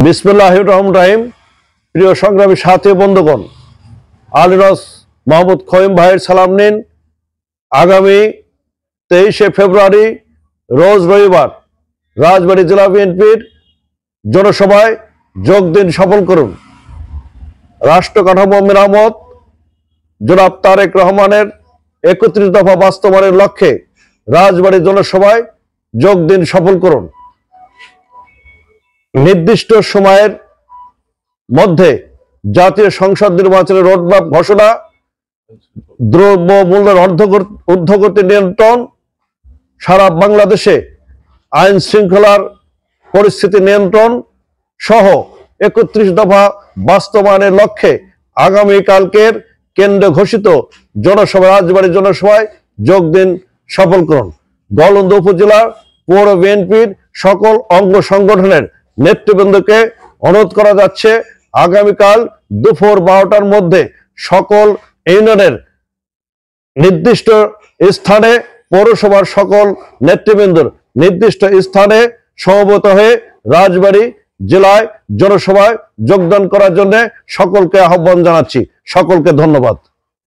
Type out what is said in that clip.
বিসমিল্লাহির রহমানির রহিম। প্রিয় সংগ্রামী সাথী বন্ধুগণ, আলিরস মোহাম্মদ খোয়েম ভাইয়ের সালাম নিন। আগামী 23শে ফেব্রুয়ারি রোজ রবিবার রাজবাড়ী জেলা বিএনপির জনসভায় যোগ দিন, সফল করুন। রাষ্ট্র কাঠামো মেরামত জনাব তারেক রহমানের 31 দফা বাস্তবায়নের লক্ষ্যে রাজবাড়ী জনসভায় যোগ দিন, সফল করুন। নির্দিষ্ট সময়ের মধ্যে জাতীয় সংসদ নির্বাচনের রোডম্যাপ ঘোষণা, দ্রব্য মূল্যের ঊর্ধ্বগতি নিয়ন্ত্রণ, সারা বাংলাদেশে আইন শৃঙ্খলার পরিস্থিতি নিয়ন্ত্রণ সহ 31 দফা বাস্তবায়নের লক্ষ্যে আগামীকালকের কেন্দ্র ঘোষিত জনসভা রাজবাড়ী জনসভায় যোগ দিন, সফল করুন। গোয়ালন্দ উপজেলার পৌর বিএনপির সকল অঙ্গ সংগঠনের নেতৃবৃন্দকে অনুরোধ করা যাচ্ছে, আগামীকাল দুপুর 12টার মধ্যে সকল ইউনিয়নের নির্দিষ্ট স্থানে, পৌরসভার সকল নেতৃবৃন্দর নির্দিষ্ট স্থানে সমবেত হয়ে রাজবাড়ী জেলায় জনসভায় যোগদান করার জন্য সকলকে আহ্বান জানাচ্ছি। সকলকে ধন্যবাদ।